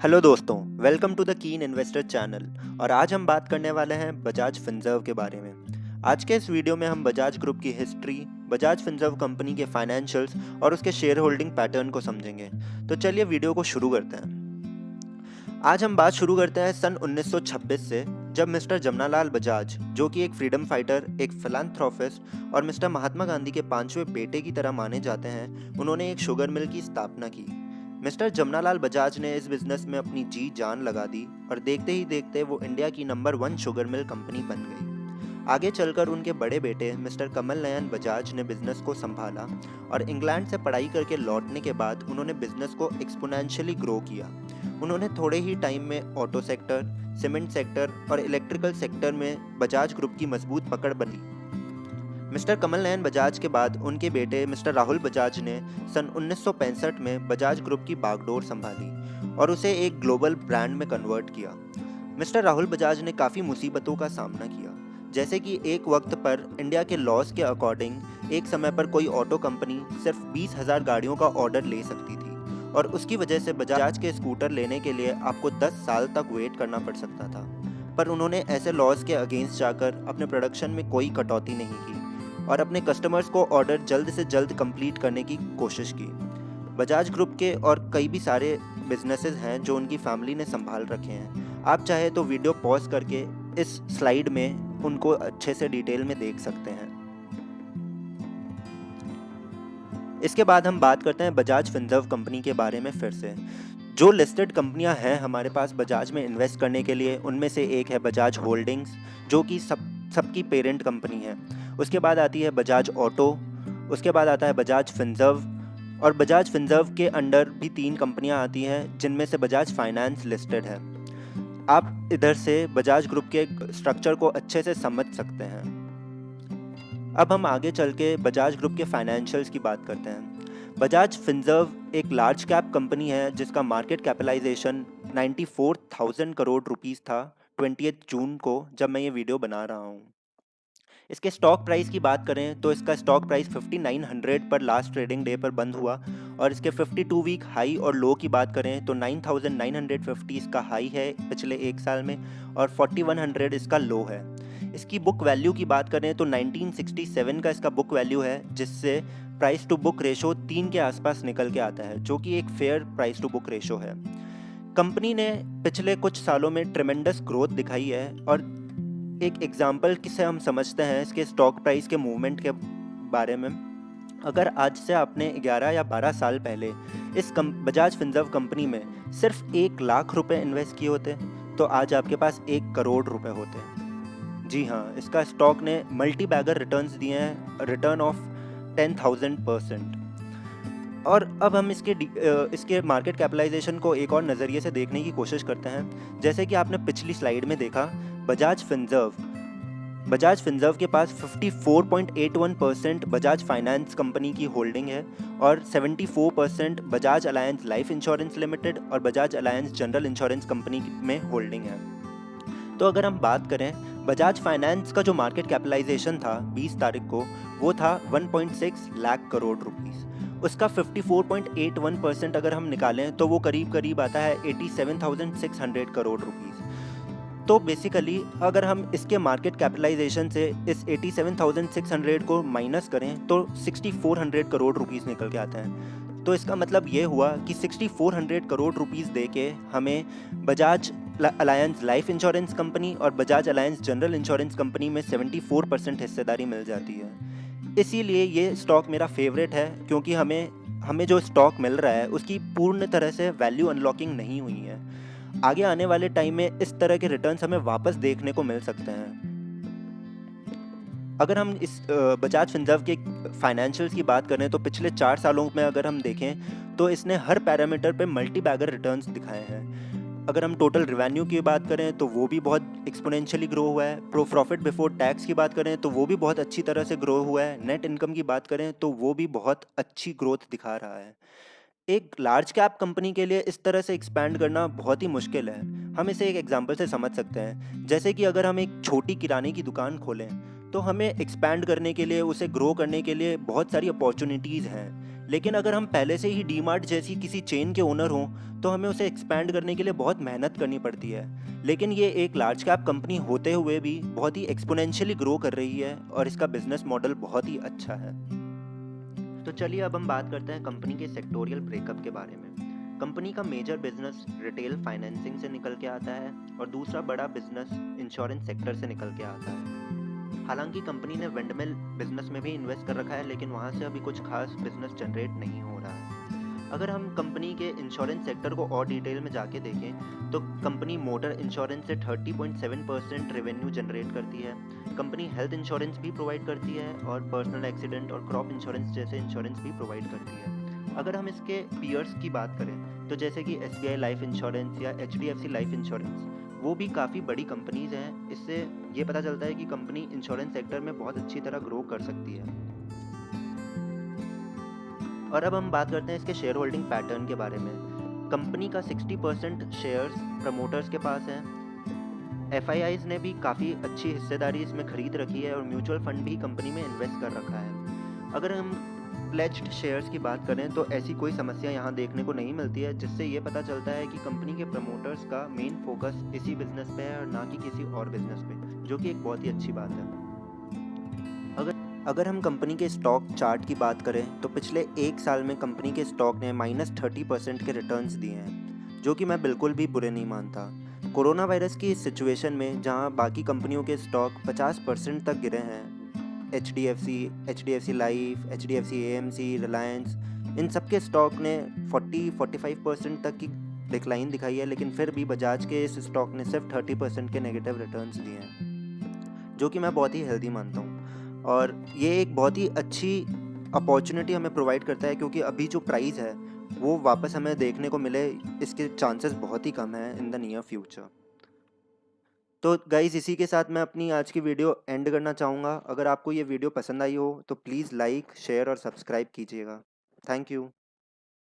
Hello दोस्तों, welcome to the कीन investor channel. और आज हम बात करने वाले हैं बजाज फिनसर्व के बारे में। आज के इस वीडियो में हम बजाज ग्रुप की हिस्ट्री, बजाज फिनसर्व कंपनी के फाइनेंशियल्स और उसके शेयर होल्डिंग पैटर्न को समझेंगे। तो चलिए वीडियो को शुरू करते हैं। आज हम बात शुरू करते हैं सन 1926 से, जब मिस्टर जमनालाल बजाज, जो कि एक फ्रीडम फाइटर, एक फिलैंथ्रोपिस्ट और मिस्टर महात्मा गांधी के पांचवें बेटे की तरह माने जाते हैं, उन्होंने एक शुगर मिल की स्थापना की। मिस्टर जमनालाल बजाज ने इस बिजनेस में अपनी जी जान लगा दी और देखते ही देखते वो इंडिया की नंबर 1 शुगर मिल कंपनी बन गई। आगे चलकर उनके बड़े बेटे मिस्टर कमल नयन बजाज ने बिजनेस को संभाला और इंग्लैंड से पढ़ाई करके लौटने के बाद उन्होंने बिजनेस को एक्सपोनेंशियली ग्रो किया। उन्होंने थोड़े ही टाइम में ऑटो सेक्टर, सीमेंट सेक्टर और इलेक्ट्रिकल सेक्टर में बजाज ग्रुप की मजबूत पकड़ बनी। मिस्टर कमल नयन बजाज के बाद उनके बेटे मिस्टर राहुल बजाज ने सन 1965 में बजाज ग्रुप की बागडोर संभाली और उसे एक ग्लोबल ब्रांड में कन्वर्ट किया। मिस्टर राहुल बजाज ने काफ़ी मुसीबतों का सामना किया, जैसे कि एक वक्त पर इंडिया के लॉज के अकॉर्डिंग एक समय पर कोई ऑटो कंपनी सिर्फ 20,000 गाड़ियों का ऑर्डर ले सकती थी और उसकी वजह से बजाज के स्कूटर लेने के लिए आपको 10 साल तक वेट करना पड़ सकता था। पर उन्होंने ऐसे लॉज के अगेंस्ट जाकर अपने प्रोडक्शन में कोई कटौती नहीं की और अपने कस्टमर्स को ऑर्डर जल्द से जल्द कंप्लीट करने की कोशिश की। बजाज ग्रुप के और कई भी सारे बिजनेसेस हैं जो उनकी फैमिली ने संभाल रखे हैं। आप चाहे तो वीडियो पॉज करके इस स्लाइड में उनको अच्छे से डिटेल में देख सकते हैं। इसके बाद हम बात करते हैं बजाज फिनसर्व कंपनी के बारे में फिर से। जो लिस्टेड कंपनियां हैं हमारे पास बजाज में इन्वेस्ट करने के लिए, उनमें से एक है बजाज होल्डिंग्स, जो कि सबकी पेरेंट कंपनी है। उसके बाद आती है बजाज ऑटो, उसके बाद आता है बजाज फिनसर्व और बजाज फिनसर्व के अंडर भी 3 कंपनियां आती हैं जिनमें से बजाज फाइनेंस लिस्टेड है। आप इधर से बजाज ग्रुप के स्ट्रक्चर को अच्छे से समझ सकते हैं। अब हम आगे चल के बजाज ग्रुप के फाइनेंशियल्स की बात करते हैं। बजाज फिनसर्व एक लार्ज कैप कंपनी है जिसका मार्केट कैपिटलाइजेशन 94,000 करोड़ रुपीस था 20 जून को, जब मैं ये वीडियो बना रहा हूँ। इसके स्टॉक प्राइस की बात करें तो इसका स्टॉक प्राइस 5900 पर लास्ट ट्रेडिंग डे पर बंद हुआ और इसके 52 वीक हाई और लो की बात करें तो 9950 इसका हाई है पिछले एक साल में और 4100 इसका लो है। इसकी बुक वैल्यू की बात करें तो 1967 का इसका बुक वैल्यू है, जिससे प्राइस टू बुक रेशो 3 के आसपास निकल के आता है, जो कि एक fair price to book ratio है। कंपनी ने पिछले कुछ सालों में ट्रेमेंडस ग्रोथ दिखाई है और एक एग्जाम्पल से हम समझते हैं इसके स्टॉक प्राइस के मूवमेंट के बारे में। अगर आज से आपने 11 या 12 साल पहले इस बजाज फिनसर्व कंपनी में सिर्फ 1 लाख रुपए इन्वेस्ट किए होते तो आज आपके पास 1 करोड़ रुपए होते। जी हाँ, इसका स्टॉक ने मल्टी बैगर रिटर्न्स दिए हैं, रिटर्न ऑफ 10,000%। और अब हम इसके मार्केट कैपिटलाइजेशन को एक और नज़रिए से देखने की कोशिश करते हैं। जैसे कि आपने पिछली स्लाइड में देखा, बजाज फिनसर्व के पास 54.81% बजाज फाइनेंस कंपनी की होल्डिंग है और 74% Bajaj Allianz life insurance limited और Bajaj Allianz general insurance company में होल्डिंग है। तो अगर हम बात करें, बजाज फाइनेंस का जो मार्केट कैपिटलाइजेशन था 20 तारीख को, वो था 1.6 लाख करोड़ रुपीस। उसका 54.81% अगर हम निकालें तो वो करीब करीब आता है 87,600 करोड़ रुपीस। तो बेसिकली अगर हम इसके मार्केट कैपिटलाइजेशन से इस 87,600 को माइनस करें तो 6,400 करोड़ रुपीस निकल के आते हैं। तो इसका मतलब ये हुआ कि 6,400 करोड़ रुपीस दे के हमें Bajaj Allianz life insurance company और Bajaj Allianz general insurance company में 74% हिस्सेदारी मिल जाती है। इसीलिए ये स्टॉक मेरा फेवरेट है, क्योंकि हमें जो स्टॉक मिल रहा है उसकी पूर्ण तरह से वैल्यू अनलॉकिंग नहीं हुई है। आगे आने वाले टाइम में इस तरह के रिटर्न्स हमें वापस देखने को मिल सकते हैं। अगर हम इस बजाज फिनसर्व के फाइनेंशियल्स की बात करें तो पिछले 4 सालों में अगर हम देखें तो इसने हर पैरामीटर पे मल्टी बैगर रिटर्न्स दिखाए हैं। अगर हम टोटल रिवेन्यू की बात करें तो वो भी बहुत एक्सपोनेंशियली ग्रो हुआ है। प्रॉफिट बिफोर टैक्स की बात करें तो वो भी बहुत अच्छी तरह से ग्रो हुआ है। नेट इनकम की बात करें तो वो भी बहुत अच्छी ग्रोथ दिखा रहा है। एक लार्ज कैप कंपनी के लिए इस तरह से एक्सपैंड करना बहुत ही मुश्किल है। हम इसे एक एग्जांपल से समझ सकते हैं। जैसे कि अगर हम एक छोटी किराने की दुकान खोलें तो हमें एक्सपैंड करने के लिए, उसे ग्रो करने के लिए बहुत सारी अपॉर्चुनिटीज़ हैं। लेकिन अगर हम पहले से ही डीमार्ट जैसी किसी चेन के ओनर हों, तो हमें उसे एक्सपैंड करने के लिए बहुत मेहनत करनी पड़ती है। लेकिन ये एक लार्ज कैप कंपनी होते हुए भी बहुत ही एक्स्पोनेंशियली ग्रो कर रही है और इसका बिजनेस मॉडल बहुत ही अच्छा है। तो चलिए अब हम बात करते हैं कंपनी के सेक्टोरियल ब्रेकअप के बारे में। कंपनी का मेजर बिजनेस रिटेल फाइनेंसिंग से निकल के आता है और दूसरा बड़ा बिजनेस इंश्योरेंस सेक्टर से निकल के आता है। हालांकि कंपनी ने वेंडमिल बिजनेस में भी इन्वेस्ट कर रखा है, लेकिन वहाँ से अभी कुछ खास बिजनेस जनरेट नहीं हो रहा है। अगर हम कंपनी के इंश्योरेंस सेक्टर को और डिटेल में जाके देखें तो कंपनी मोटर इंश्योरेंस से 30.7% रेवेन्यू जनरेट करती है। कंपनी हेल्थ इंश्योरेंस भी प्रोवाइड करती है और पर्सनल एक्सीडेंट और क्रॉप इंश्योरेंस जैसे इंश्योरेंस भी प्रोवाइड करती है। अगर हम इसके पीयर्स की बात करें तो जैसे कि SBI लाइफ इंश्योरेंस या HDFC लाइफ इंश्योरेंस, वो भी काफ़ी बड़ी कंपनीज हैं। इससे ये पता चलता है कि कंपनी इंश्योरेंस सेक्टर में बहुत अच्छी तरह ग्रो कर सकती है। और अब हम बात करते हैं इसके शेयर होल्डिंग पैटर्न के बारे में। कंपनी का 60% शेयर्स प्रमोटर्स के पास हैं। FIIs ने भी काफ़ी अच्छी हिस्सेदारी इसमें खरीद रखी है और म्यूचुअल फंड भी कंपनी में इन्वेस्ट कर रखा है। अगर हम प्लेज्ड शेयर्स की बात करें तो ऐसी कोई समस्या यहाँ देखने को नहीं मिलती है, जिससे ये पता चलता है कि कंपनी के प्रमोटर्स का मेन फोकस इसी बिजनेस पे है और ना कि किसी और बिजनेस पे, जो कि एक बहुत ही अच्छी बात है। अगर हम कंपनी के स्टॉक चार्ट की बात करें तो पिछले एक साल में कंपनी के स्टॉक ने -30% के रिटर्न्स दिए हैं, जो कि मैं बिल्कुल भी बुरे नहीं मानता। कोरोना वायरस की इस सिचुएशन में जहां बाकी कंपनियों के स्टॉक 50% तक गिरे हैं, HDFC life, HDFC AMC, Reliance, इन सब के स्टॉक ने 40-45% तक की डिक्लाइन दिखाई है, लेकिन फिर भी बजाज के इस स्टॉक ने सिर्फ 30% के नेगेटिव रिटर्न्स दिए हैं, जो कि मैं बहुत ही हेल्दी मानता हूँ। और ये एक बहुत ही अच्छी अपॉर्चुनिटी हमें प्रोवाइड करता है, क्योंकि अभी जो प्राइस है वो वापस हमें देखने को मिले, इसके चांसेस बहुत ही कम हैं इन द नियर फ्यूचर। तो गाइज़, इसी के साथ मैं अपनी आज की वीडियो एंड करना चाहूँगा। अगर आपको ये वीडियो पसंद आई हो तो प्लीज़ लाइक, शेयर और सब्सक्राइब कीजिएगा। Thank you.